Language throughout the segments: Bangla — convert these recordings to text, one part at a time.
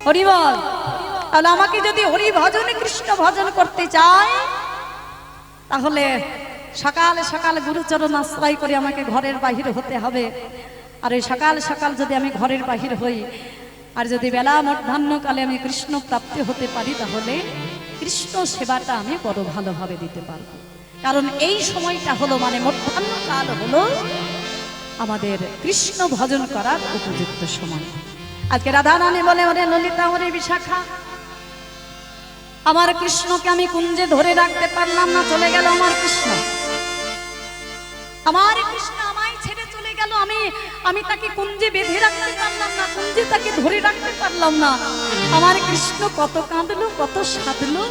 হরি বল। তাহলে আমাকে যদি হরি ভজনে কৃষ্ণ ভজন করতে চায় তাহলে সকালে সকালে গুরুচরণ আশ্রয় করে আমাকে ঘরের বাহির হতে হবে। আর ওই সকাল সকাল যদি আমি ঘরের বাহির হই আর যদি বেলা মধ্যাহ্নকালে আমি কৃষ্ণ প্রাপ্তি হতে পারি তাহলে কৃষ্ণ সেবাটা আমি বড় ভালোভাবে দিতে পারবো। কারণ এই সময়টা হলো মানে মধ্যাহ্নকাল হলো আমাদের কৃষ্ণ ভজন করার উপযুক্ত সময়। আজকে রাধা রানী বলে, ওরে ললিতা, ওরে বিশাখা, আমার কৃষ্ণকে আমি কুঞ্জে ধরে রাখতে পারলাম না, চলে গেল আমার কৃষ্ণ। আমার কৃষ্ণ আমায় ছেড়ে চলে গেল, আমি তাকে কুঞ্জে বেঁধে রাখতে পারলাম না, কুঞ্জে তাকে ধরে রাখতে পারলাম না। আমার কৃষ্ণ কত কাঁদলো, কত সাধলো,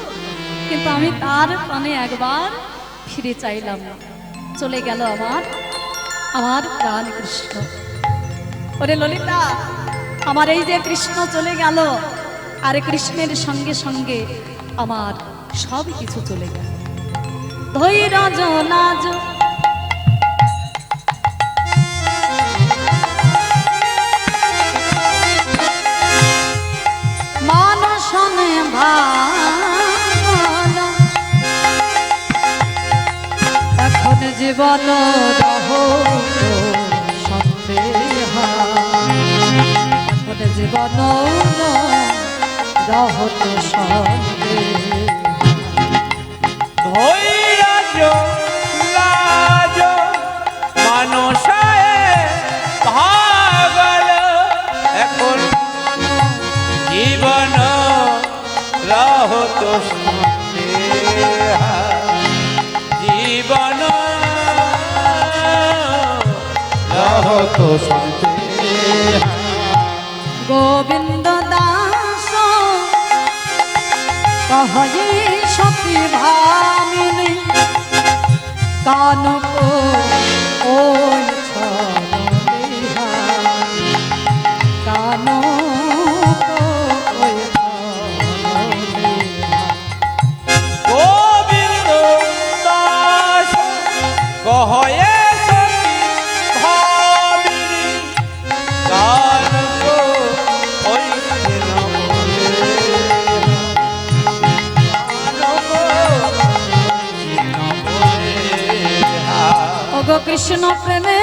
কিন্তু আমি তার প্রাণে একবার ফিরে চাইলাম না, চলে গেল আমার প্রাণ কৃষ্ণ। ওরে ললিতা, আমার এই যে কৃষ্ণ চলে গেল আর কৃষ্ণের সঙ্গে সঙ্গে আমার সব কিছু চলে গেল। ধৈর্য লাজ মানসনে ভালো, এখন জীবন রহ সন্দেহ, এখন জীবন রহত সন্দেহ। ধৈর্য লাজ মানসায় ভাগল, এখন জীবন রহত সন্দেহ, জীবন রহত সন্দেহ। গোবিন্দ দাস কহে সতী ভামিনী, কানক ওই ছললিহা, কানক ওই ছললিহা। গোবিন্দ দাস কহে সতী ভামিনী, কানক ওই ওগো কৃষ্ণ প্রেমে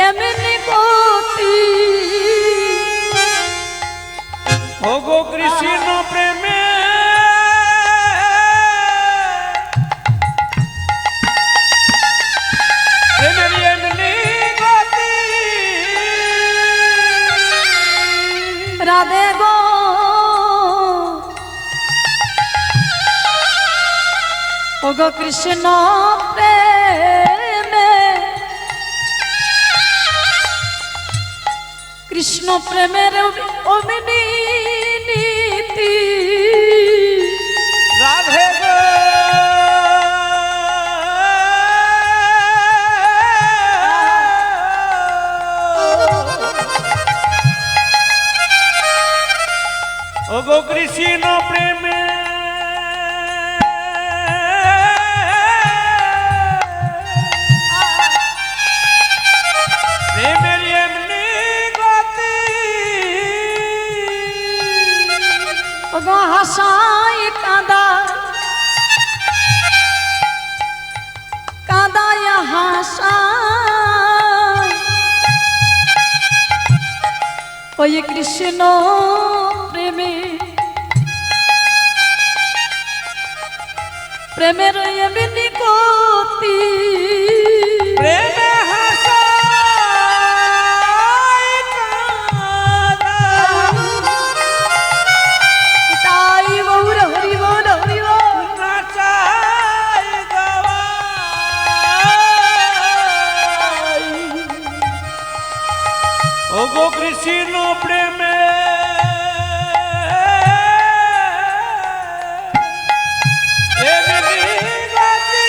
এমনি গতি, ওগো কৃষ্ণ প্রেমে প্রেমের এমনি গতি, রাধে গো ওগো কৃষ্ণ প্রেমে, কৃষ্ণ প্রেমের অমিনী নীতি, রাধে গো ওগো কৃষ্ণ প্রেমে প্রেমের এমনি গতি, ওগো হাসায় কাঁদায়, কাঁদায় হাসায়, ওই কৃষ্ণ প্রেমে, প্রেমের এমনি গতি, প্রেমে হাসায় কাঁদায়, তাই গৌর হরি বল, হরি বল। নাচায় গাওয়ায়, ওগো কৃষ্ণ প্রেমে এমনি গতি,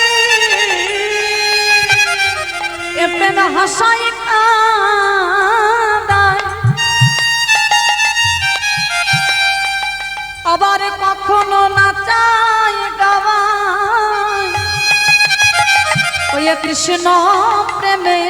এ প্রেম হাসায় কাঁদায়, আবার কখনো নাচায় গাওয়ায়, ওই কৃষ্ণ প্রেমে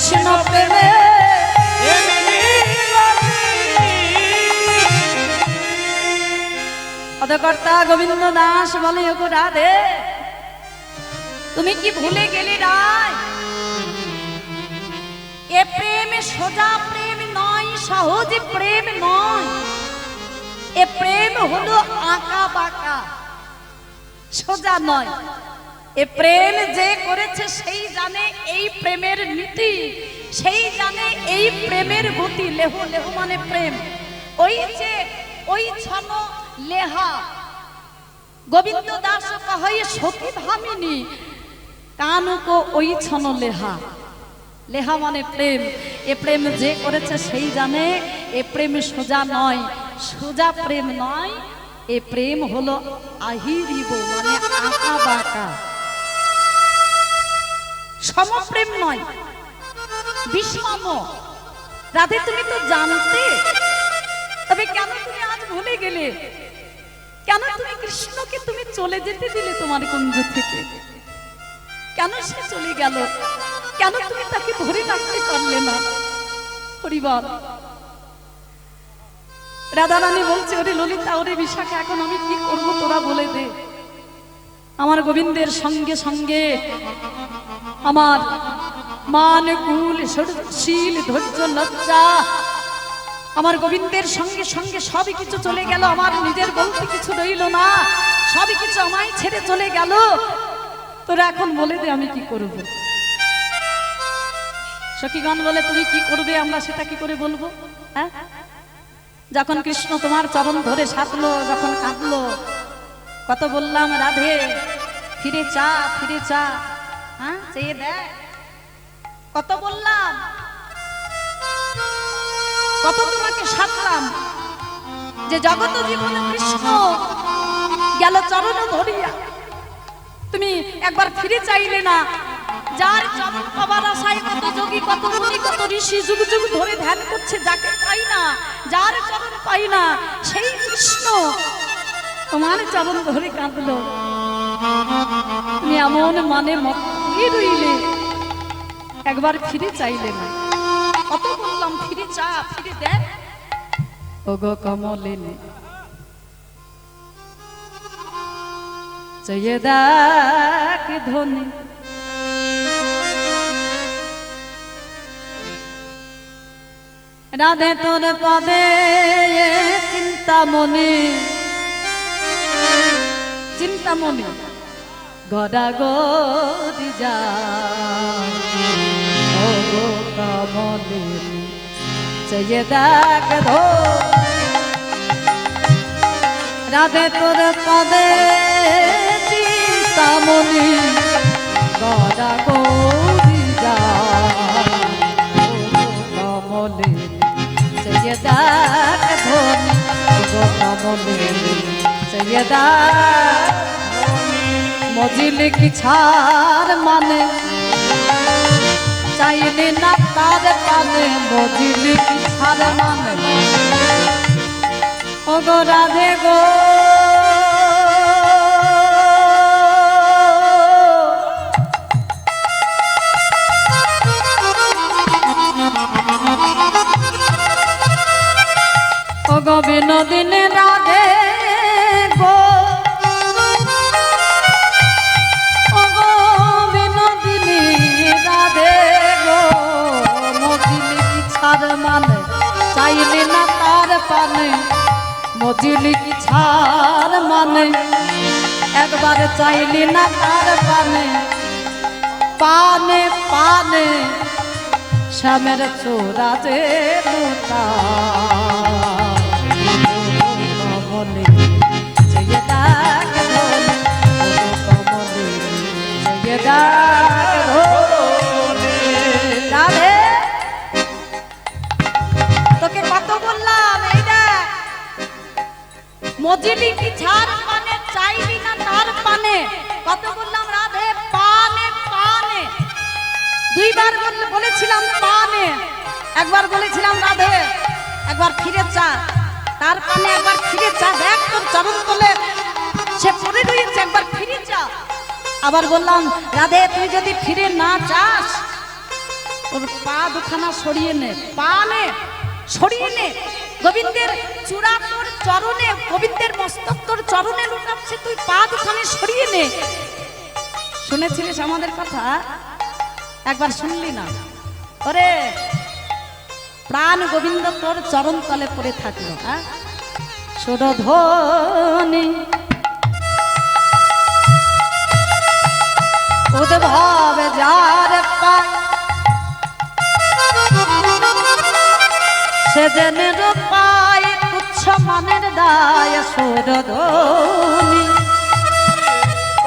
কৃষ্ণ প্রেমে এমনি রাধি। পদকর্তা গোবিন্দ দাস বলে ওগো রাধে, তুমি কি ভুলে গেলে রায়? এ প্রেম সোজা প্রেম নয়, সহজ প্রেম নয়। এ প্রেম হলো আঁকা বাঁকা, সোজা নয়। এ প্রেম যে করেছে সেই জানে এই প্রেমের নীতি, সেই জানে এই প্রেমের গতি। লেহ, লেহ মানে প্রেম। ওই যে ওই ছন লেহা, গোবিন্দ দাস কহে সতী ধামিনী, কানুকো ওই ছন লেহা। লেহা মানে প্রেম। এ প্রেম যে করেছে সেই জানে এ প্রেম সোজা নয়, সোজা প্রেম নয়। এ প্রেম হলো আহিরিব মানে আঁকা বাঁকা, সমপ্রেম নয়, বিষম। রাধে তুমি তো জানতে, তবে কেন তুমি আজ ভুলে গেলে? কেন তুমি কৃষ্ণকে তুমি চলে যেতে দিলে তোমার কুঞ্জ থেকে? কেন সে চলে গেল? কেন তুমি তাকে ধরে রাখতে পারলে না? পরিবার রাধা রানী বলছে, ওরে ললিতা, ওরে বিশাখা, এখন আমি কি করবো তোরা বলে দে। আমার গোবিন্দের সঙ্গে সঙ্গে আমার মান কুল শীল ধৈর্য লজ্জা, আমার গোবিন্দের সঙ্গে সঙ্গে সবই কিছু চলে গেল। আমার নিজের বলতে কিছু রইল না, সবই কিছু আমায় ছেড়ে চলে গেল। তোরা এখন বলে দে আমি কি করব। সখীগণ বলে, তুমি কি করবে আমরা সেটা কি করে বলবো? হ্যাঁ, যখন কৃষ্ণ তোমার চরণ ধরে সাধলো, যখন কাঁদলো, কত বললাম রাধে ফিরে চা, ফিরে চা, হ্যাঁ চেয়ে দেখ, কত বললাম, কত তোমাকে সাধলাম যে জগত জীবনে কৃষ্ণ গেল চরণ ধরিয়া, তুমি একবার ফিরে চাইলে না। যার চরণ পাবার আশায় কত যোগী, কত মুনি, কত ঋষি যুগ যুগ ধরে ধ্যান করছে, যাকে পাই না, যার চরণ পাই না, সেই কৃষ্ণ তোমার চরণ ধরে কাঁদলো। তুমি এমন মানে মতে রইলে, একবার ফিরে চাইলে না। কত বললাম ফিরে চা, ফিরে দেখ। ওগো কমলিনী চেয়ে দেখ ধনী, রাধে তোর পদে চিন্তামণি, চিন্তামণি গড়া গড়ি যায়। ওগো কমলিনী চেয়ে দেখ ধনী, রাধে তোর পদে চিন্তামণি গড়া গড়ি যায়। কমলিনী চেয়ে দেখ ধনী, গো কমলিনী চেয়ে দেখ। মজিলে কি ছাড় মানে চাইলে না তার পানে, মজিলে কি ছাড় মানে ওগো রাধে গো। ওগো বিনোদিনী রাধে গো, ওগো বিনোদিনী রাধে গো। মজিলি কি ছাড় মানে চাইলে না তার পানে, মজিলি কি ছাড় মানে একবার চাইলি না তার পানে। পানে পানে শ্যামের চোরা যে লুটা, কমলিনী চেয়ে দেখ ধনী, কমলিনী চেয়ে দেখ ধনী। রাধে তোকে কত বললাম, এই দেখ মজিলি কি ছাড় পানে চাইলি না তার পানে। কত বললাম রাধে, পানে পানে, দুইবার বলেছিলাম পানে, একবার বলেছিলাম রাধে একবার ফিরে চা, তার পানে একবার ফিরে চা। দেখ তোর চরণ তলে সে পড়ে রয়েছে, একবার ফিরে চা। আবার বললাম রাধে তুই যদি ফিরে না চাস, তোর পা দুখানা সরিয়ে নে, পা নে, সরিয়ে নে। গোবিন্দের চূড়া তোর চরণে, গোবিন্দের মস্তক তোর চরণে লুটাচ্ছে, তুই পা দুখানে সরিয়ে নে। শুনেছিলিস আমাদের কথা? একবার শুনলি না? ওরে প্রাণ গোবিন্দ তোর চরণ তলে পড়ে থাকলো। হ্যাঁ, সুরধ্বনি উদ্ভব যার পায়, সে যেন পায় তুচ্ছ মনের দায়। সুরধ্বনি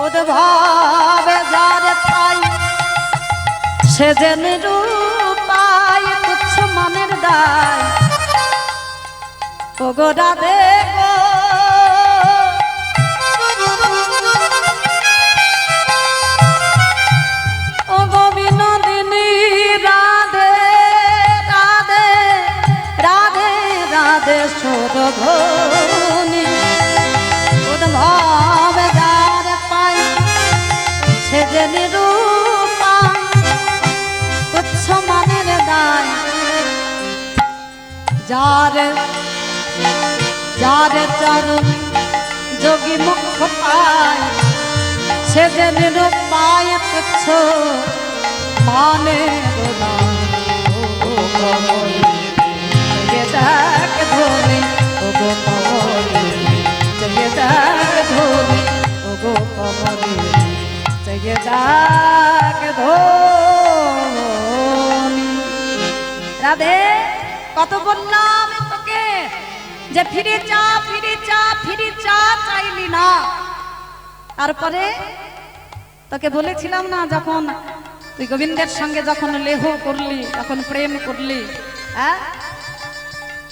উদ্ভব যার পায়, সে যেন পায় তুচ্ছ মনের দায়। ও গো রাধে গো, ও গো বিনোদিনী রাধে রাধে রাধে রাধে। সুরধ্বনি উদ্ভব যার পায়, সে যে নিরূপায় তুচ্ছ মনের দায়। যার যার চরণ যোগী মুখ পায়, সে যে নিরূপায় তুচ্ছ মনের দায়। ডাক ধরে ও গো কমলে, জয় ডাক ধরে ও গো কমলে, জয় ডাক ধরে। রাধে কত বললাম তোকে যে ফিরে যা, ফিরে যা, ফিরে যা, চাইলি না। তারপরে তোকে বলেছিলাম না, যখন তুই গোবিন্দের সঙ্গে যখন লেহ করলি, তখন প্রেম করলি, হ্যাঁ,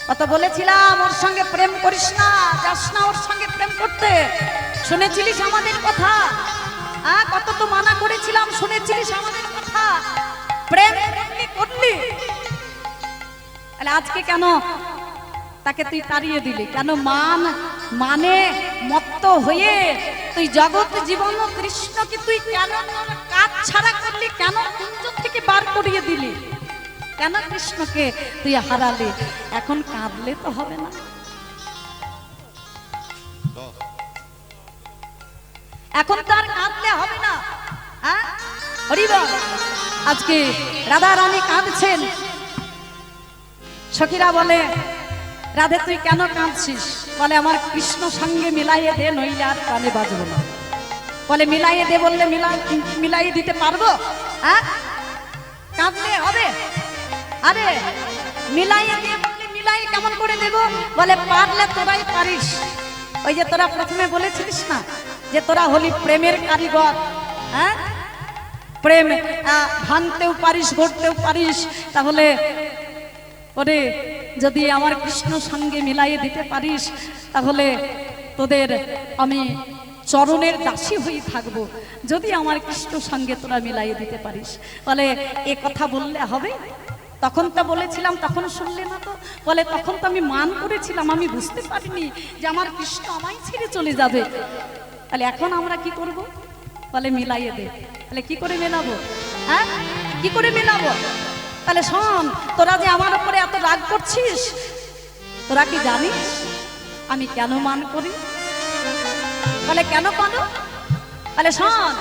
কত বলেছিলাম ওর সঙ্গে প্রেম করিস না, যাস না ওর সঙ্গে প্রেম করতে। শুনেছিলিস আমাদের কথা? হ্যাঁ, কত তো মানা করেছিলাম, শুনেছিলিস আমাদের কথা? প্রেম করলি করলি, তাহলে আজকে কেন তাকে তুই তাড়িয়ে দিলি? কেন মানে মত্ত হয়ে তুই জগৎ জীবন কৃষ্ণকে তুই কেন কাজ ছাড়া করলি? কেন কুঞ্জ থেকে বার করিয়ে দিলি? কেন কৃষ্ণকে তুই হারালি? এখন কাঁদলে তো হবে না, এখন তো আর কাঁদলে হবে না। হ্যাঁ, হরি বল। আজকে রাধা রানী কাঁদছেন, সখীরা বলে রাধে তুই কেন কাঁদছিস? বলে আমার কৃষ্ণ সঙ্গে মিলাইয়ে দে, নইলে আর প্রাণে বাজবো না। বলে মিলাইয়ে দে বললে মিলাইয়ে দিতে পারবো? হ্যাঁ, কাঁদলে হবে? আরে মিলাইয়ে দে বললে মিলাই কেমন করে দেব? বলে পারলে তোরাই পারিস। ওই যে তোরা প্রথমে বলেছিলিস না যে তোরা হলি প্রেমের কারিগর। হ্যাঁ, প্রেম ভাঙতেও পারিস, গড়তেও পারিস। তাহলে ওরে যদি আমার কৃষ্ণ সঙ্গে মিলাইয়ে দিতে পারিস, তাহলে তোদের আমি চরণের দাসী হয়ে থাকবো, যদি আমার কৃষ্ণ সঙ্গে তোরা মিলাইয়ে দিতে পারিস। বলে এ কথা বললে হবে? তখন তো বলেছিলাম, তখন শুনলে না তো? বলে তখন তো আমি মান করেছিলাম, আমি বুঝতে পারিনি যে আমার কৃষ্ণ আমায় ছেড়ে চলে যাবে। তাহলে এখন আমরা কি করব? বলে মিলাইয়ে দে। তাহলে কি করে মেলাবো? হ্যাঁ, কি করে মেলাবো? তাহলে শোন, তোরা যে আমার উপরে এত রাগ করছিস, তোরা কি জানিস আমি কেন মান করি? বলে কেন করো? বলে শোন,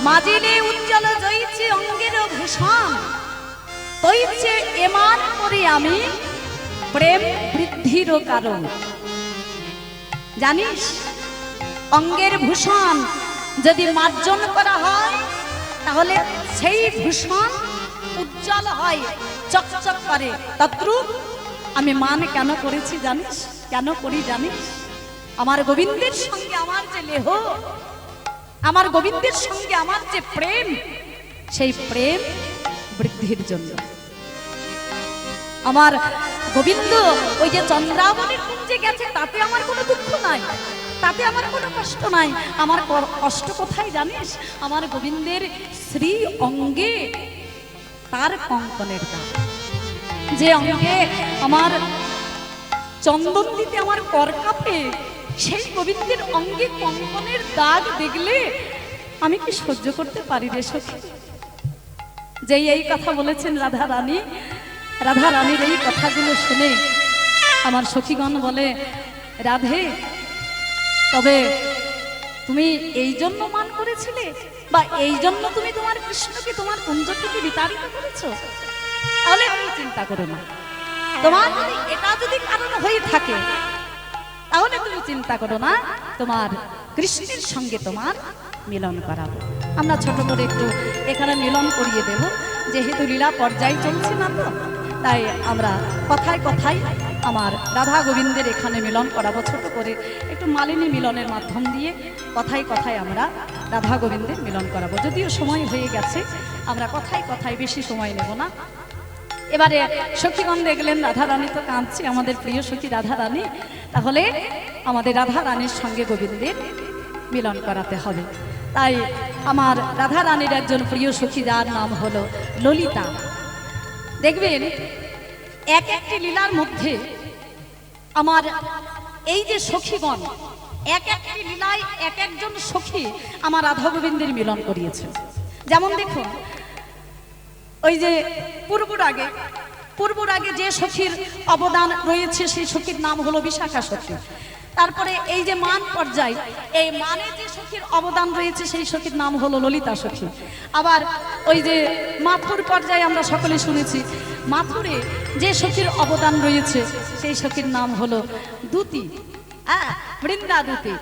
মাজিলে উজ্জ্বল জয়িছে অঙ্গের ভূষণ, তৈছে এমান করি আমি প্রেম বৃদ্ধির কারণ। জানিস অঙ্গের ভূষণ যদি মার্জন করা হয়, তাহলে সেই ভূষণ উজ্জ্বল হয়, চকচক করে। তদ্রূপ আমি মান কেন করেছি জানিস? কেন করি জানিস? আমার গোবিন্দের সঙ্গে আমার যে লেহ, আমার গোবিন্দের সঙ্গে আমার যে প্রেম, সেই প্রেম বৃদ্ধির জন্য। আমার গোবিন্দ ওই যে চন্দ্রাবলীর কুঞ্জে গেছে, তাতে আমার কোনো দুঃখ নাই, তাতে আমার কোনো কষ্ট নাই। আমার কষ্ট কোথায় জানিস? আমার গোবিন্দের শ্রী অঙ্গে তার কঙ্কনের দাগ, যে অঙ্গে আমার চন্দন দিতে আমার কর কাঁপে, সেই গোবিন্দের অঙ্গে কঙ্কনের দাগ দেখলে আমি কি সহ্য করতে পারি রে সখী? যেই এই কথা বলেছেন রাধা রানীর এই কথাগুলো শুনে আমার সখীগণ বলে, রাধে তবে তুমি এই জন্য মান করেছিলে, বা এই জন্য তুমি তোমার কৃষ্ণকে তোমার কুঞ্জ থেকে বিতাড়িত করেছো? তাহলে তুমি চিন্তা করো না, তোমার যদি এটা যদি কারণ হয়ে থাকে তাহলে তুমি চিন্তা করো না, তোমার কৃষ্ণের সঙ্গে তোমার মিলন করাবো। আমরা ছোট করে একটু এখানে মিলন করিয়ে দেব, যেহেতু লীলা পর্যায় চলছে না, তো তাই আমরা কথায় কথায় আমার রাধা গোবিন্দের এখানে মিলন করাবো। ছোট করে একটু মালিনী মিলনের মাধ্যম দিয়ে কথায় কথায় আমরা রাধা গোবিন্দের মিলন করাবো। যদিও সময় হয়ে গেছে, আমরা কথায় কথায় বেশি সময় নেব না। এবারে সখীগণ দেখলেন রাধা রানী তো কাঁদছে, আমাদের প্রিয় সখী রাধা রানী, তাহলে আমাদের রাধা রানীর সঙ্গে গোবিন্দের মিলন করাতে হবে। তাই আমার রাধা রানীর একজন প্রিয় সখী, যার নাম হলো ললিতা। দেখবেন এক একটি লীলার মধ্যে আমার এই যে সখীগণ, এক একটি লীলায় এক একজন সখী আমার রাধা গোবিন্দের মিলন করিয়েছেন। যেমন দেখুন, ওই যে পূর্বর আগে যে সখীর অবদান রয়েছে সেই সখীর নাম হলো বিশাখা সখী। তারপরে এই যে মান পর্যায়, এই মানে যে সখীর অবদান রয়েছে সেই সখীর নাম হলো ললিতা সখী। আবার ওই যে মাথুর পর্যায়ে আমরা সকলে শুনেছি, মাথুরে যে সখীর অবদান রয়েছে সেই সখীর নাম হলো দ্যুতি, বৃন্দা দ্যুতি।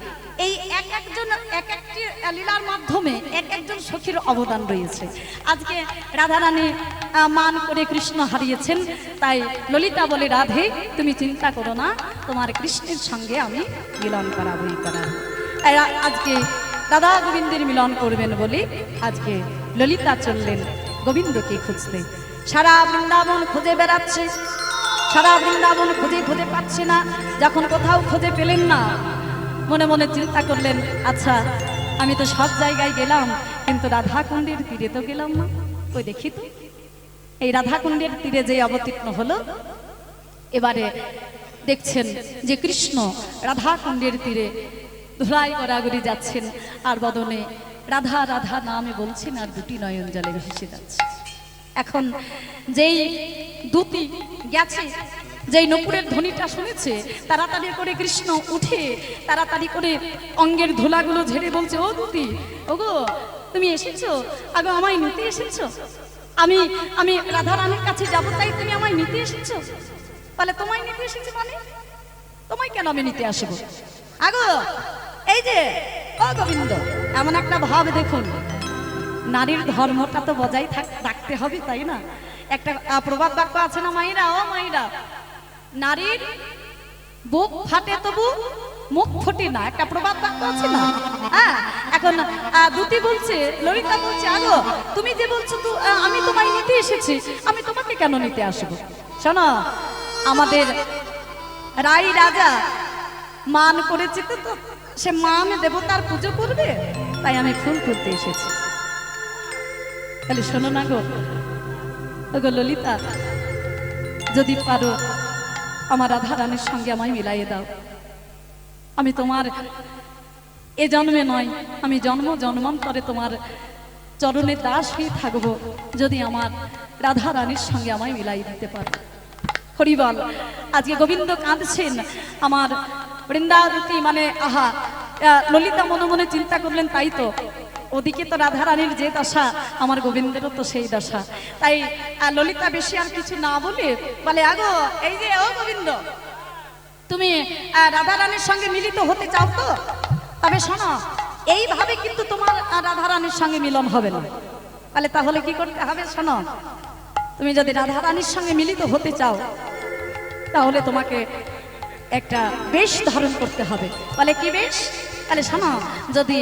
এই এক একটি লীলার মাধ্যমে এক একজন সখীর অবদান রয়েছে। আজকে রাধা রানী মান করে কৃষ্ণ হারিয়েছেন, তাই ললিতা বলে, রাধে তুমি চিন্তা করো না, তোমার কৃষ্ণের সঙ্গে আমি মিলন করাবই করাবো। আজকে রাধা গোবিন্দের মিলন করবেন বলে আজকে ললিতা চললেন গোবিন্দকে খুঁজতে। সারা বৃন্দাবন খুঁজে বেড়াচ্ছে, সারা বৃন্দাবন খুঁজে খুঁজে পাচ্ছে না। যখন কোথাও খুঁজে পেলেন না, মনে মনে চিন্তা করলেন, আচ্ছা আমি তো সব জায়গায় গেলাম, কিন্তু রাধাকুণ্ডের তীরে তো গেলাম না। ওই দেখি তো, এই রাধাকুণ্ডের তীরে যে অবতীর্ণ হলো, এবারে দেখছেন যে কৃষ্ণ রাধাকুণ্ডের তীরে ধুলাই গড়াগড়ি যাচ্ছেন, আর বদনে রাধা রাধা নামে বলছেন, আর দুটি নয়ন জলে ভেসে যাচ্ছে। এখন যেই দ্যুতি গেছে, যেই নপুরের ধ্বনিটা শুনেছে, তাড়াতাড়ি করে কৃষ্ণ উঠে তাড়াতাড়ি করে অঙ্গের ধুলাগুলো ঝেড়ে বলছে, ও দ্যুতি, ওগো তুমি এসেছো, আগো আমায় নিতে এসেছো? আমি আমি রাধা রানীর কাছে যাবো, তাই তুমি আমায় নিতে এসেছো? তাহলে তোমায় নিতে এসেছি মানে তোমায় কেন আমি নিতে আসবো? আগো এই যে ও গোবিন্দ, এমন একটা ভাব দেখুন, নারীর ধর্মটা তো বজায় রাখতে হবে, তাই না? একটা প্রবাদ বাক্য আছে না, মাইরা ও মাইরা, নারীর বুক ফাটে তবু মুখ ফোটে না, একটা প্রবাদ বাক্য আছে না? হ্যাঁ, এখন দ্যুতি বলছে, ললিতা বলছে, আগো তুমি যে বলছো তো আমি তোমায় নিতে এসেছি, আমি তোমাকে কেন নিতে আসবো? শোনো, আমাদের রাই রাজা মান করেছে, তো সে মান দেবতার পুজো করবে, তাই আমি ফুল তুলতে এসেছি। তাহলে শোনো না গো, ওগো ললিতা, যদি পারো আমার রাধা রানীর সঙ্গে আমায় মিলাইয়ে দাও। আমি তোমার এ জন্মে নয়, আমি জন্ম জন্মান্তরে তোমার চরণে দাস হয়ে থাকবো, যদি আমার রাধা রানীর সঙ্গে আমায় মিলাই দিতে পারো। হরিবল। আজকে গোবিন্দ কাঁদছেন, আমার বৃন্দাবতী মানে আহা, ললিতা মনে মনে চিন্তা করলেন, তাই তো, ওদিকে তো রাধা রানীর যে দশা, আমার গোবিন্দেরও তো সেই দশা। তাই ললিতা বেশি আর কিছু না বলে বলে, আগো এই যে ও গোবিন্দ, তুমি রাধা রানীর সঙ্গে মিলিত হতে চাও তো? তবে শোনো, এইভাবে কিন্তু তোমার রাধা রানীর সঙ্গে মিলন হবে না। তাহলে কি করতে হবে? শোনো, তুমি যদি রাধা রানীর সঙ্গে মিলিত হতে চাও, তাহলে তোমাকে একটা বেশ ধারণ করতে হবে। বলে কি বেশ? তাহলে শোনো, যদি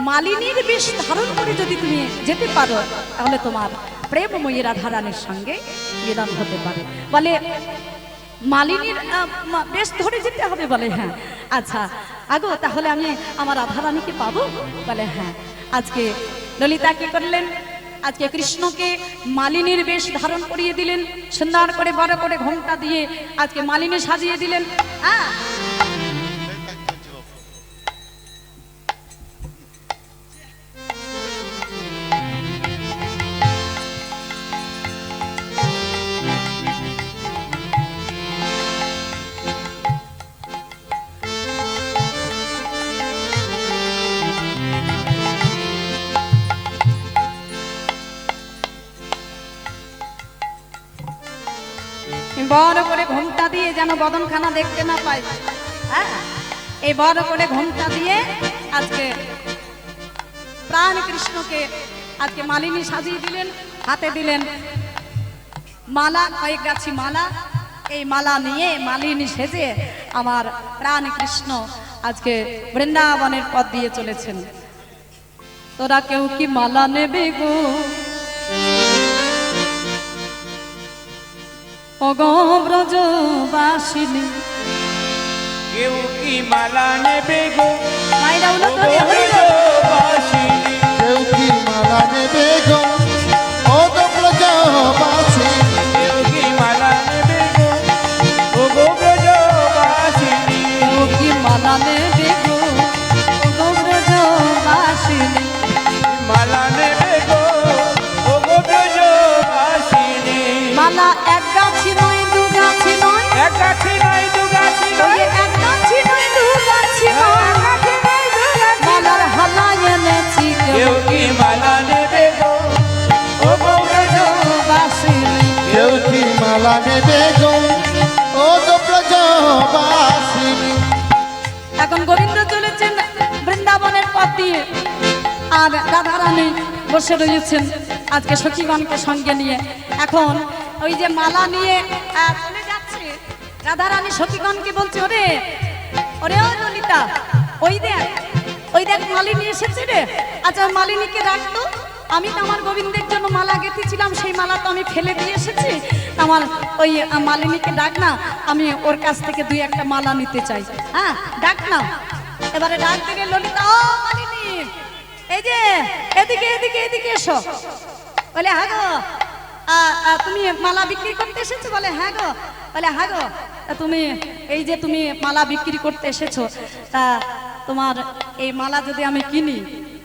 মালিনীর বেশ ধারণ করে যদি তুমি যেতে পারো, তাহলে তোমার প্রেমময়ী রাধা রানীর সঙ্গে মিলন হতে পারে। বলে মালিনীর বেশ ধরে যেতে হবে? বলে হ্যাঁ। আচ্ছা আগো, তাহলে আমি আমার রাধা রানীকে পাবো? বলে হ্যাঁ। আজকে ললিতা কি করলেন? আজকে কৃষ্ণকে মালিনীর বেশ ধারণ করিয়ে দিলেন, সুন্দর করে বড় করে ঘোমটা দিয়ে আজকে মালিনী সাজিয়ে দিলেন। হ্যাঁ, যেন বদনখানা দেখতে না পাই। হ্যাঁ, এই বড় করে ঘোমটা দিয়ে আজকে প্রাণ কৃষ্ণকে আজকে মালিনী সাজিয়ে দিলেন, হাতে দিলেন মালা, কয়েক গাছি মালা। এই মালা নিয়ে মালিনী সেজে আমার প্রাণ কৃষ্ণ আজকে বৃন্দাবনের পথ দিয়ে চলেছেন। তোরা কেউ কি মালা নেবে গো, ওগো ব্রজবাসিনী? কেউ কি মালা নেবে গো, মাইরা উলো ও তোরে হইল। ব্রজবাসিনী? কেউ কি মালা নেবে গো, ও গো ব্রজবাসিনী? কেউ কি মালা নেবে গো, ও গো ব্রজবাসিনী? কেউ কি মালা নেবে গো, ওগো ব্রজবাসিনী? মালা নেবে গো, ও গো ব্রজবাসিনী? মালা এক গাছি নয়, দু গাছি নয়, এক গাছি নয়, দু গাছি ওই নয়, এক গাছি নয়, দু গাছি এক নয়, গাছি নয়, দু গাছি মালার নয়। হালা এনেছি কেউ কি মালা নেবে গো, ও গো ব্রজবাসিনী? কেউ কি মালা নেবে গো, ও গো ব্রজবাসিনী? এখন গোবিন্দ চলেছেন বৃন্দাবনের পথ দিয়ে, আর রাধারানী বসে রয়েছেন আজকে সখীগণকে সঙ্গে নিয়ে। এখন ওই যে মালা নিয়ে চলে যাচ্ছে, রাধারানী সখীগণকে বলছে, ওরে ওরে ও ললিতা, ওই দেখ মালিনী এসেছে রে। আচ্ছা মালিনীকে রাখতো, আমি তো আমার গোবিন্দের জন্য মালা গেঁথেছিলাম, সেই মালা তো আমি ফেলে দিয়ে এসেছি। আমার ওই মালিনীকে ডাক না, আমি ওর কাছ থেকে দুই একটা মালা নিতে চাই। হ্যাঁ, ডাক না। এবারে ডাক দিলে ললিতা, ও মালিনী, এই যে এদিকে এদিকে এদিকে এসো। বলে হ্যাঁ গো, তুমি মালা বিক্রি করতে এসেছো? বলে হ্যাঁ গো। বলে হ্যাঁ গো, তুমি এই যে তুমি মালা বিক্রি করতে এসেছো, তা তোমার এই মালা যদি আমি কিনি,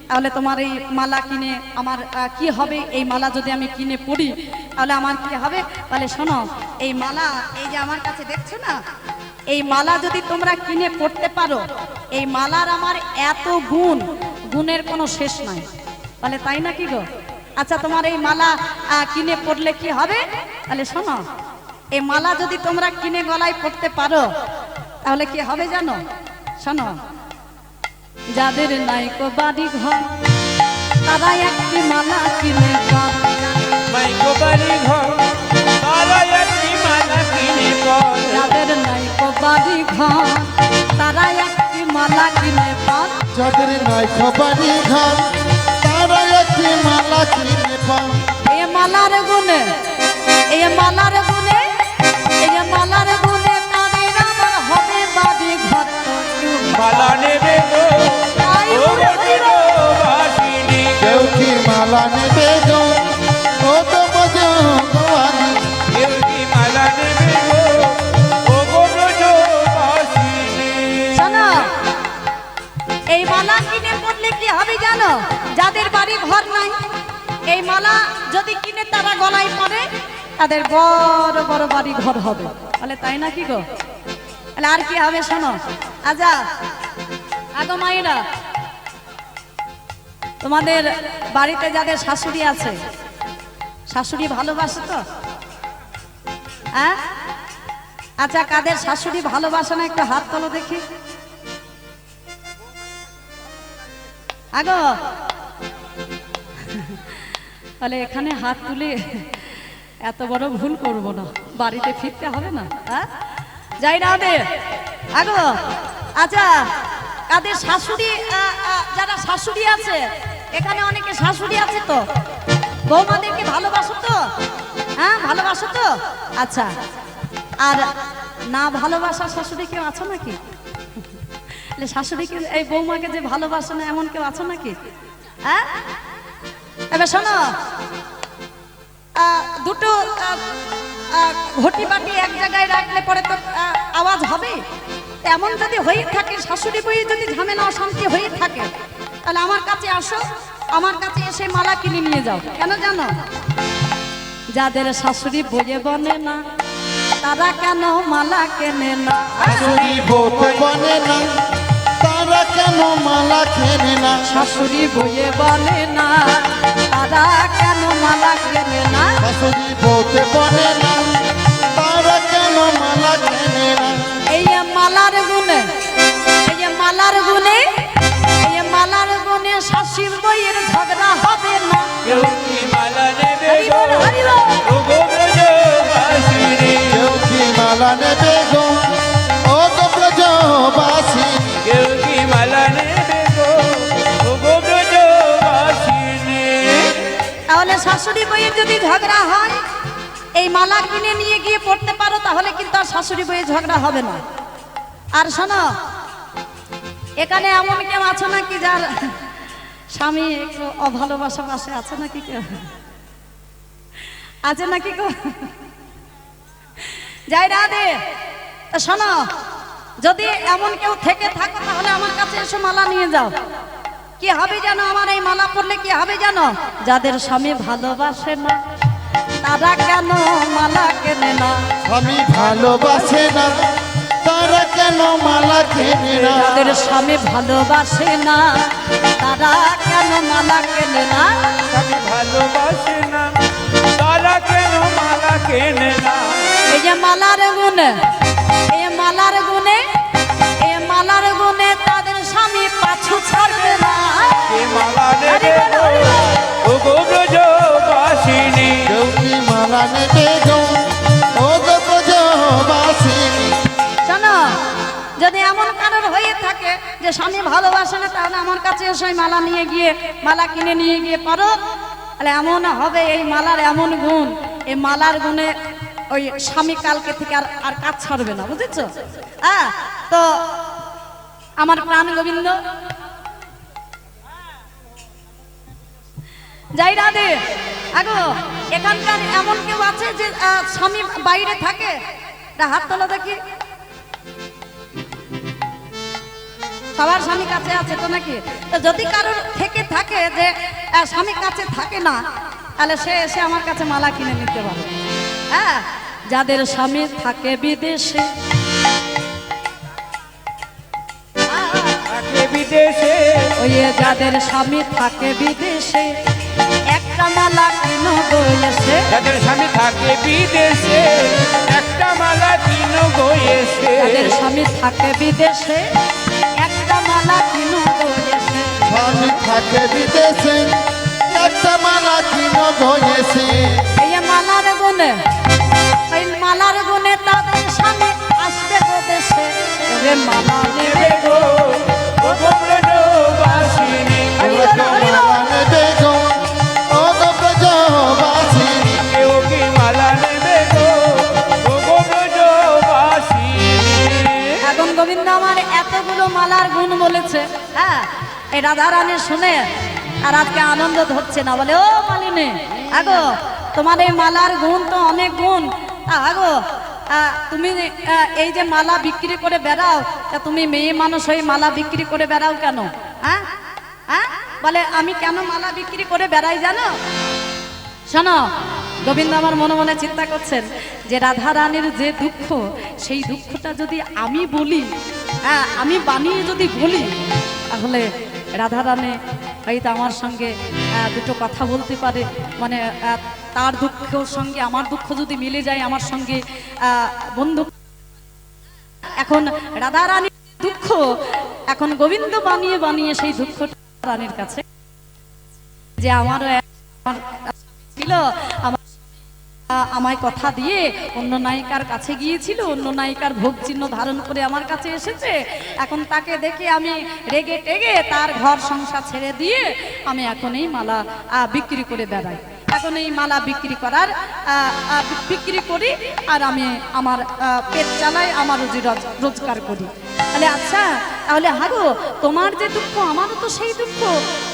তাহলে তোমার এই মালা কিনে আমার কি হবে? এই মালা যদি আমি কিনে পড়ি তাহলে আমার কি হবে? বলে শোনো, এই মালা এই যে আমার কাছে দেখছো না, এই মালা যদি তোমরা কিনে পড়তে পারো, এই মালার আমার এত গুণ, গুণের কোনো শেষ নাই। বলে তাই নাকি গো? আচ্ছা তোমার এই মালা কিনে পড়লে কি হবে? তাহলে শোনো, এই মালা যদি তোমরা কিনে গলায় পড়তে পারো তাহলে কি হবে জানো? শোনো, যাদের নাইকো বাড়ি ঘর তারা একটি মালা কিনে পান। মাইকো বাড়ি ঘর, তারা একটি মালা কিনে পর। যাদের নাইকো বাড়ি ঘর তারা একটি মালা কিনে পান। যাদের নাই খবরি ঘর তারা একটি মালা কিনে পান। এই মালার গুণে, এই মালার গুণে, এই মালার গুণে তাদের আমার হবে বাড়ি ঘর। মালা নেবে গো, ও গো ব্রজবাসিনী? কেউ কি মালা নেবে গো, ও গো ব্রজবাসিনী? কেউ কি মালা নেবে গো, ও গো ব্রজবাসিনী? শোনো, এই মালা কিনে পড়লে কি হবে জানো? যাদের বাড়ি ঘর নাই, এই মালা যদি কিনে তারা গলায় পড়ে, তাদের বড় বড় বাড়ি ঘর হবে। বলে তাই নাকি গো? তাহলে আর কি হবে শোনো। আচ্ছা আগো মায়েরা, তোমাদের বাড়িতে যাদের শাশুড়ি আছে, শাশুড়ি ভালোবাসে তো? হ্যাঁ, আচ্ছা কাদের শাশুড়ি ভালোবাসে না একটু হাত তোলো দেখি। আগো তাহলে এখানে হাত তুলে এত বড় ভুল করব না, বাড়িতে ফিরতে হবে না। হ্যাঁ, যাই না দে আগো। আচ্ছা কাদের শাশুড়ি, যারা শাশুড়ি আছে, এখানে অনেকে শাশুড়ি আছে তো, বৌমাদেরকে ভালোবাসো তো? হ্যাঁ ভালোবাসো তো? আচ্ছা, আর না ভালোবাসা শাশুড়ি কেউ আছো নাকি? শাশুড়িকে এই বৌমাকে যে ভালোবাসে না এমন কেউ আছো নাকি? হ্যাঁ, এবার শোনো, দুটো ঘটি বাটি এক জায়গায় রাখলে পরে তো আওয়াজ হবে। এমন যদি হয়ে থাকে, শাশুড়ি বই যদি ঝামেলা অশান্তি হয়ে থাকে, তাহলে আমার কাছে আসো, আমার কাছে এসে মালা কিনে নিয়ে যাও। কেন জানো? যাদের শাশুড়ি বইয়ে বনে না তারা কেন মালা কেনে না? শাশুড়ি বউতে বনে না তারা কেন মালা কেনে না? শাশুড়ি বইয়ে বলে না তারা কেন মালা কেনে না? শাশুড়ি বউতে বনে না তারা কেন মালা কেনে না এই মালার গুণে এই মালার গুণে এই মালার গুণে শাশুড় বইয়ের ঝগড়া হবে না। কেউ কি মালা নেবে হরি গো বল, হরি বল। ওগো ব্রজবাসিনী কেউ কি মালা নেবে গো ও গো ব্রজবাসী কেউ কি মালা নেবে গো ওগো ব্রজবাসিনী তাহলে শাশুড়ি বইয়ের যদি ঝগড়া হয় এই মালা কিনে নিয়ে গিয়ে পড়তে পারো তাহলে কিন্তু আর শাশুড়ি বইয়ের ঝগড়া হবে না। আর শোনো এখানে এমন কেউ আছে নাকি যার স্বামী একটু অভালোবাসা পাশে আছে নাকি কেউ আছে নাকি কেউ যাই রাধে তা শোনো যদি এমন কেউ থেকে থাকো তাহলে আমার কাছে এসে মালা নিয়ে যাও। কি হবে জানো আমার এই মালা পরলে কি হবে জানো যাদের স্বামী ভালোবাসে না তারা কেন মালা কেনে না স্বামী ভালোবাসে না তারা কেন মালা কেনে না যাদের স্বামী ভালোবাসে না তারা কেন মালা কেনে না স্বামী ভালোবাসে না তারা কেন মালা কেনে না এই যে মালার গুণে এই মালার গুণে এই মালার গুণে তাদের স্বামী পাছু ছাড়বে না। কে মালা নেবে গো ওগো ব্রজবাসিনী কেউ কি মালা নেবে গো ও গো ব্রজবাসী শোনো যদি এমন কারোর হয়ে থাকে যে স্বামী ভালোবাসে না তাহলে আমার কাছে এসে ওই মালা নিয়ে গিয়ে মালা কিনে নিয়ে গিয়ে পরো তাহলে এমন হবে এই মালার এমন গুণ এই মালার গুণে ওই স্বামী কালকে থেকে আর আর কাজ ছাড়বে না বুঝেছো। হ্যাঁ তো আমার প্রাণ গোবিন্দ যাই রাধে আগো এখানকার এমন কেউ আছে যে স্বামী বাইরে থাকে তা হাত তোলা দেখি সবার স্বামী কাছে আছে তো নাকি তো যদি কারোর থেকে থাকে যে স্বামী কাছে থাকে না তাহলে সে এসে আমার কাছে মালা কিনে নিতে পারে। হ্যাঁ যাদের স্বামী থাকে বিদেশে থাকে বিদেশে ওই যাদের স্বামী থাকে বিদেশে একটা মালা কিনো গো এসে যাদের স্বামী থাকে বিদেশে একটা মালা কিনো গো এসে যাদের স্বামী থাকে বিদেশে একটা মালা কিনো গো এসে স্বামী থাকে বিদেশে একটা মালা কিনো গয়েছে এই মালার গুণে ওই মালার গুণে তাদের স্বামী আসবে গো দেশে ওরে মালা নেবে গো ওগো ব্রজবাসিনী হরি বল, হরি বল। মালা নেবে গো ও গো ব্রজবাসী কেউ কি মালা নেবে গো ওগো ব্রজবাসিনী এখন গোবিন্দ আমার এতগুলো মালার গুণ বলেছে। হ্যাঁ এই রাধা রানী শুনে আর আজকে আনন্দ ধরছে না বলে ও মালিনী আগো তোমার এই মালার গুণ তো অনেক গুণ আগো তুমি এই যে মালা বিক্রি করে বেড়াও তা তুমি মেয়ে মানুষ হয়ে মালা বিক্রি করে বেড়াও কেন? হ্যাঁ হ্যাঁ বলে আমি কেন মালা বিক্রি করে বেড়াই জানো? শোনো গোবিন্দ আমার মনে মনে চিন্তা করছেন যে রাধা রানীর যে দুঃখ সেই দুঃখটা যদি আমি বলি হ্যাঁ আমি বানিয়ে যদি বলি তাহলে রাধা রানী হয়তো আমার সঙ্গে দুটো কথা বলতে পারে মানে তার দুঃখের সঙ্গে আমার দুঃখ যদি মিলে যায় আমার সঙ্গে বন্ধু এখন রাধা রানীর দুঃখ এখন গোবিন্দ বানিয়ে বানিয়ে সেই দুঃখটা রানীর কাছে যে আমারও ছিল আমায় কথা দিয়ে অন্য নায়িকার কাছে গিয়েছিল অন্য নায়িকার ভোগ চিহ্ন ধারণ করে আমার কাছে এসেছে এখন তাকে দেখে আমি রেগে টেগে তার ঘর সংসার ছেড়ে দিয়ে আমি এখন এই মালা বিক্রি করে বেড়াই এখন এই মালা বিক্রি করার বিক্রি করি আর আমি আমার পেট চালাই আমার রুজি রোজগার করি তাহলে আচ্ছা তাহলে হাগো তোমার যে দুঃখ আমারও তো সেই দুঃখ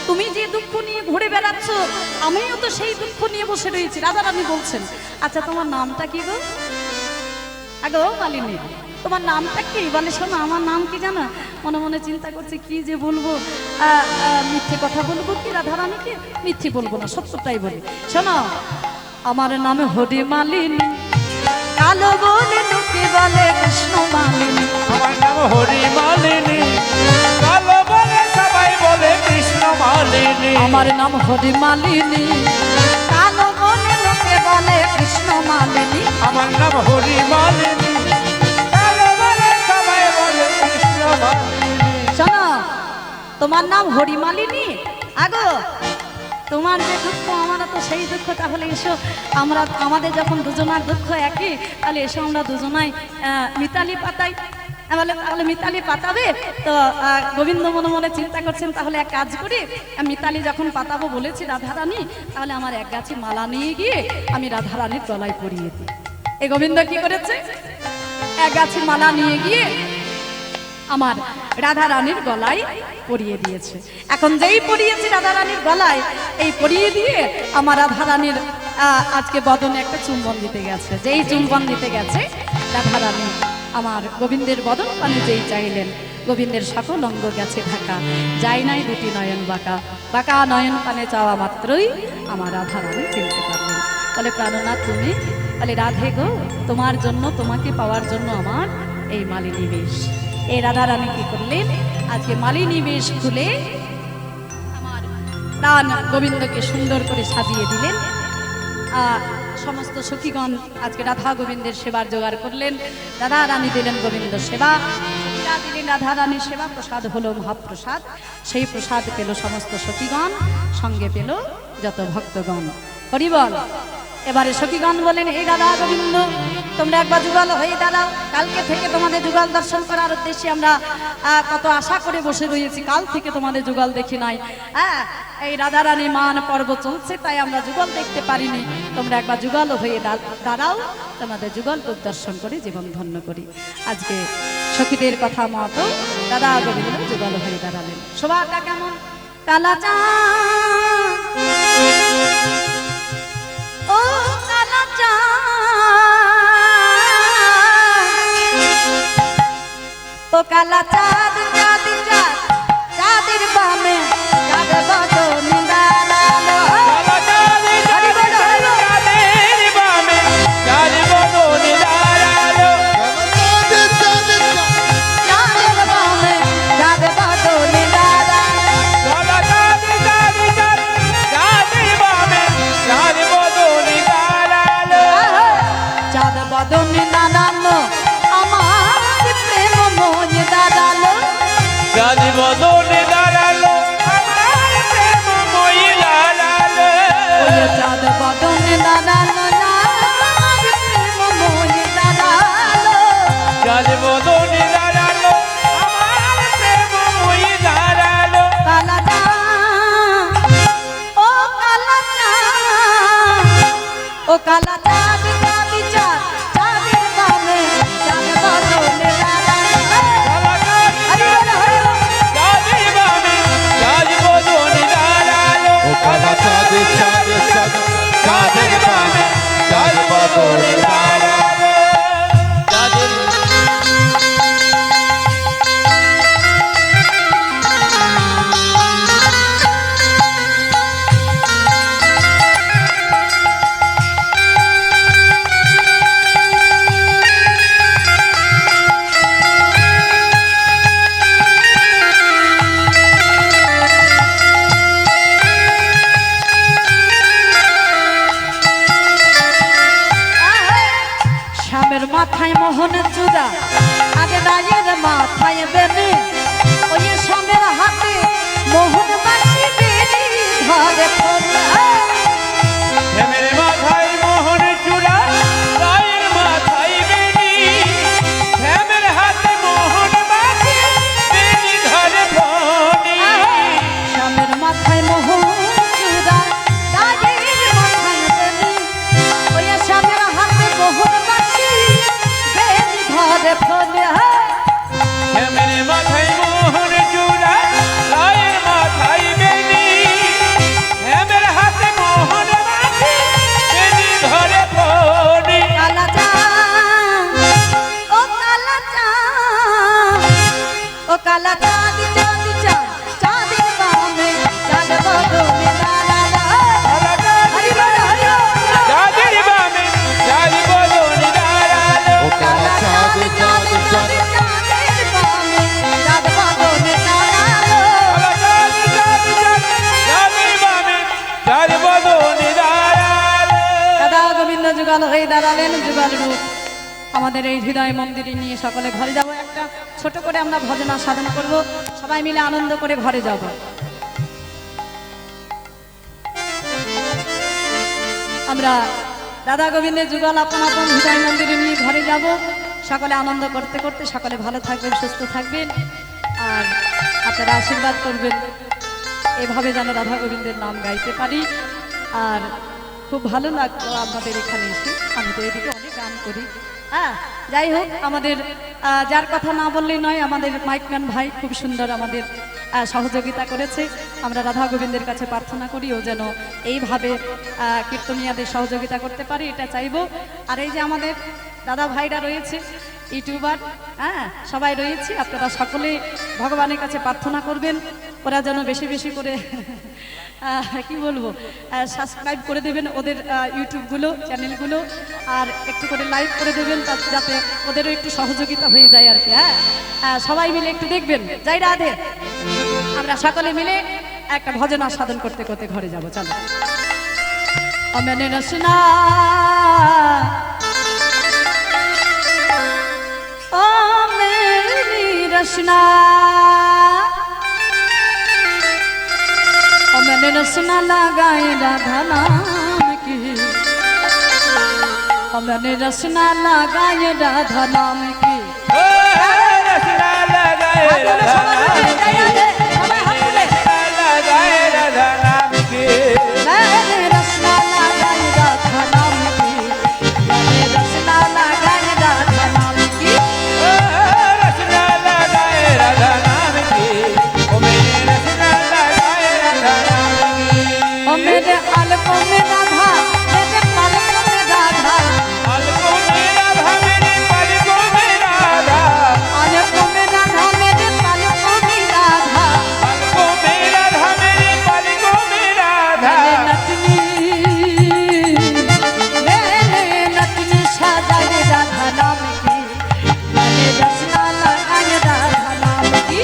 তুমি যে দুঃখ নিয়ে ঘুরে বেড়াচ্ছ আমিও তো সেই দুঃখ নিয়ে বসে রয়েছি রাধা রানী বলছেন আচ্ছা তোমার নামটা কি গো আগো মালিনী তোমার নামটা কি বলে শোনো আমার নাম কি জানো মনে মনে চিন্তা করছি কি যে বলবো মিথ্যে কথা বলবো কি রাধা রানীকে মিথ্যে বলবো না সত্যটাই বলি শোনো আমার নাম হরি মালিনী কালো বলে লোকে বলে কৃষ্ণ মালিনী আমার নাম হরি মালিনী কালো বলে সবাই বলে কৃষ্ণ মালিনী আমার নাম হরি মালিনী কালো বলে লোকে বলে কৃষ্ণ মালিনী। আমার নাম হরি মালিনী, ভালো বলে সবাই বলে কৃষ্ণ মালিনী। শোনো, তোমার নাম হরি মালিনী। আগো তোমার যে দুঃখ আমারও তো সেই দুঃখ, তাহলে এসো আমরা, আমাদের যখন দুজনার দুঃখ একই, তাহলে এসো আমরা দুজনাই মিতালি পাতাই। বলে তাহলে মিতালি পাতাবে তো? গোবিন্দ মনে মনে চিন্তা করছেন, তাহলে এক কাজ করি, মিতালি যখন পাতাবো বলেছি রাধারানী, তাহলে আমার এক গাছি মালা নিয়ে গিয়ে আমি রাধারানীর গলায় পরিয়ে দিই। এই গোবিন্দ কি করেছে, এক গাছি মালা নিয়ে গিয়ে আমার রাধা রানীর গলায় পরিয়ে দিয়েছে। এখন যেই পরিয়েছি রাধা রানীর গলায়, এই পরিয়ে দিয়ে আমার রাধা রানীর আজকে বদনে একটা চুম্বন দিতে গেছে। যেই চুম্বন দিতে গেছে রাধা রানী আমার গোবিন্দের বদন পানে যেই চাইলেন, গোবিন্দের সকল অঙ্গ গেছে ঢাকা, যাই নাই দুটি নয়ন বাঁকা, বাঁকা নয়ন পানে চাওয়া মাত্রই আমার রাধা রানী চিনতে পারলেন। বলে প্রাণনাথ তুমি, বলে রাধে গো, তোমার জন্য, তোমাকে পাওয়ার জন্য আমার এই মালিনী বেশ। এই রাধা রানী কি করলেন, আজকে মালিনী বেশ খুলে আমার প্রাণ গোবিন্দকে সুন্দর করে সাজিয়ে দিলেন। সমস্ত সখীগণ আজকে রাধা গোবিন্দের সেবার জোগাড় করলেন। রাধা রানী দিলেন গোবিন্দ সেবা, সখীরা দিলেন রাধা রানীর সেবা। প্রসাদ হলো মহাপ্রসাদ, সেই প্রসাদ পেল সমস্ত সখীগণ, সঙ্গে পেল যত ভক্তগণ। হরি বল। এবারে সখীগণ বলেন, এই রাধা গোবিন্দ তোমরা একবার যুগল হয়ে দাঁড়াও, কালকে থেকে তোমাদের যুগল দর্শন করার উদ্দেশ্যে আমরা কত আশা করে বসে রয়েছি, কাল থেকে তোমাদের যুগল দেখি নাই। হ্যাঁ, এই রাধা রানী মান পর্ব চলছে, তাই আমরা যুগল দেখতে পারিনি। তোমরা একবার যুগল হয়ে দাঁড়াও, তোমাদের যুগল রূপ দর্শন করে জীবন ধন্য করি। আজকে সখীদের কথা মতো রাধা গোবিন্দ যুগল হয়ে দাঁড়ালেন। শোভাটা কেমন? কালাচাঁদ ও কালাচাঁদ, ও কালাচাঁদ, চাঁদ চাঁদ, চাঁদের বামে চাঁদ বদনে দাঁড়ালো। চাঁদের বামে চাঁদ বদনে দাঁড়ালো, চাঁদের বামে চাঁদ বদনে দাঁড়ালো। চাঁদের বামে চাঁদ বদনে দাঁড়ালো, চাঁদ বদনে দাঁড়ালো, আমার প্রেম মনে দাঁড়ালো। চাঁদ বদনে দাঁড়ালো, আমার প্রেম মই দাঁড়ালো। ওই চাঁদ বদনে দাঁড়ালো, আমার প্রেম মনে দাঁড়ালো। চাঁদ বদনে দাঁড়ালো, আমার প্রেম মই দাঁড়ালো। কালাচাঁদ ও কালাচাঁদ, ও কালাচাঁদ, চাঁদ চাঁদ, চাঁদের বামে চাঁদ বদনে দাঁড়ালো। হরি বল, হরি বল। চাঁদের বামে চাঁদ বদনে দাঁড়ালো, ও কালা চাঁদ চাঁদ চাঁদ, চাঁদের বামে চাঁদ বদনে দাঁড়ালো। চাঁদের শ্যামের মাথায় মোহনের চূড়া, আগে রায়ের মাথায় বেনি, ওই শ্যামের হাতে মোহন বাসি বেনি ধরে ফোলা। হেমের মাথায় মোহন চূড়া, রায়ের মাথায় বেনি, হেমের হাতে মোহন বাসি বেনি ধরে ফণি। শ্যামের মাথায় মোহন চূড়া, রায়ের মাথায় বেনি, ওই শ্যামের হাতে মোহন বাসি বেনি ধরে ফোলা। হেমের মাথায় মোহন চূড়া, রায়ের মাথায় বেনি, হেমের হাতে মোহন বাসি বেনি ধরে ফণি। কালাচাঁদ ও কালাচাঁদ, ও কালাচাঁদ, চাঁদ চাঁদ, চাঁদের বামে চাঁদ বদনে দাঁড়ালো। হরি বল, হরি বল। চাঁদের বামে চাঁদ বদনে দাঁড়ালো, ও কালা চাঁদ চাঁদ চাঁদ, চাঁদের বামে চাঁদ বদনে দাঁড়ালো। চাঁদের বামে চাঁদ বদনে দাঁড়ালো। যুগল হয়ে দাঁড়ালেন যুগল রূপ আমাদের এই হৃদয় মন্দিরে নিয়ে সকলে ঘরে যাব একটা ছোট করে আমরা ভজনা সাধন করব সবাই মিলে আনন্দ করে ঘরে যাব আমরা রাধা গোবিন্দের যুগল আপন আপন হৃদয় মন্দিরে নিয়ে ঘরে যাব সকলে আনন্দ করতে করতে সকলে ভালো থাকবেন সুস্থ থাকবেন আর আপনারা আশীর্বাদ করবেন এভাবে যেন রাধা গোবিন্দের নাম গাইতে পারি আর খুব ভালো লাগলো আপনাদের এখানে এসে আমি তো এদিকে অনেক গান করি হ্যাঁ যাই হোক আমাদের যার কথা না বললেই নয় আমাদের মাইকম্যান ভাই খুব সুন্দর আমাদের সহযোগিতা করেছে আমরা রাধা গোবিন্দের কাছে প্রার্থনা করি ও যেন এইভাবে কীর্তনিয়াদের সহযোগিতা করতে পারি এটা চাইবো আর এই যে আমাদের দাদা ভাইরা রয়েছে ইউটিউবার হ্যাঁ সবাই রয়েছে আপনারা সকলে ভগবানের কাছে প্রার্থনা করবেন ওরা যেন বেশি বেশি করে কি বলবো সাবস্ক্রাইব করে দেবেন ওদের ইউটিউবগুলো চ্যানেলগুলো আর একটু করে লাইক করে দেবেন যাতে ওদেরও একটু সহযোগিতা হয়ে যায় আর কি হ্যাঁ সবাই মিলে একটু দেখবেন যাই রাধে আমরা সকলে মিলে একটা ভজনা সাধন করতে করতে ঘরে যাব চলো অমেনে রসনা ও মেরি রসনা ও মেনে রসনা লাগাए রাধা নাম की ও মেনে রসনা লাগাए রাধা नाम की रसना लगाए राधा नाम की रसना लगाए राधा नाम की मैंने रसना लगाए राधा नाम की मैंने रसना लगाए राधा नाम की रसना लगाए राधा नाम की ओ मैंने रसना लगाए राधा नाम की ओ मेरे अलकों में राधा मेरे पलकों में राधा अलकों में राधा मेरे पलकों में राधा अलकों में राधा मेरे पलकों में राधा पलकों में राधा मेरे पलकों में राधा मैंने नतनी सजाए राधा नाम की मैंने रसना लगाए राधा नाम की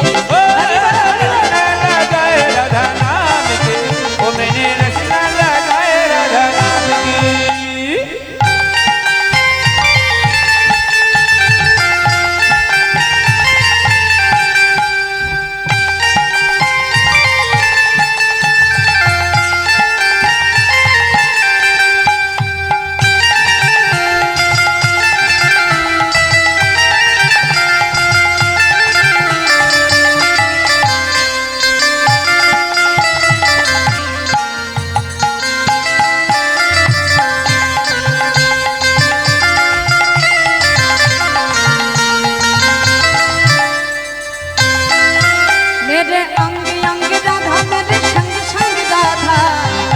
रसना लगाए राधा नाम की ओ मैंने रसना लगाए राधा नाम की मेरे अंग अंग राधा मेरे संग संग राधा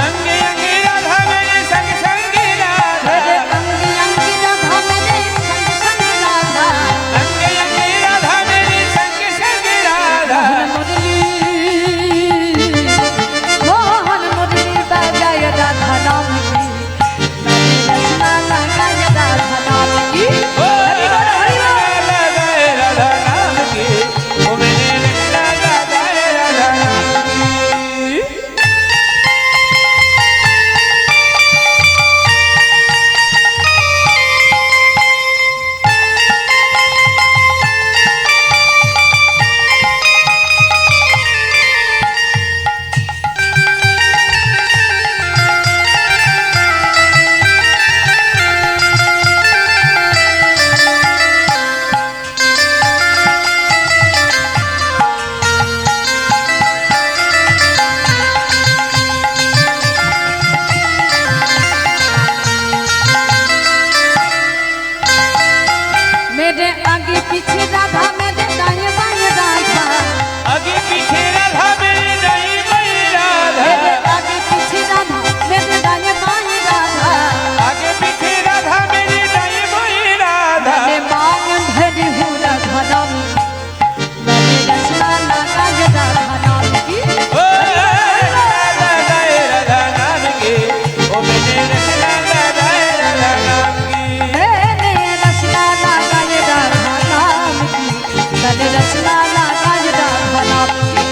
अंगे अंगे राधा मेरे संग संग राधा मेरे अंग अंग राधा मेरे संग संग राधा अंगे अंगे राधा मेरे संग संग राधा मोहन मुरली बजाए राधा नाम की मैंने रसना लगाए राधा नाम की ओ रसना लगाए राधा नाम की ओ मैंने रसना लगाए राधा नाम की मेरे आगे पीछे राधा मेरे दाएं बाएं राधा आगे पीछे राधा मेरे दाएं बाएं राधा मेरे आगे पीछे राधा मेरे दाएं बाएं राधा आगे पीछे राधा मेरे दाएं बाएं राधा मैंने मांग भरी हूँ राधा नाम की मैंने रसना लगाए राधा नाम की ओ रसना लगाए राधा नाम की ओ मैंने रसना लगाए राधा नाम की मैंने रसना लगाए राधा नाम की मैंने रसना लगाए राधा नाम की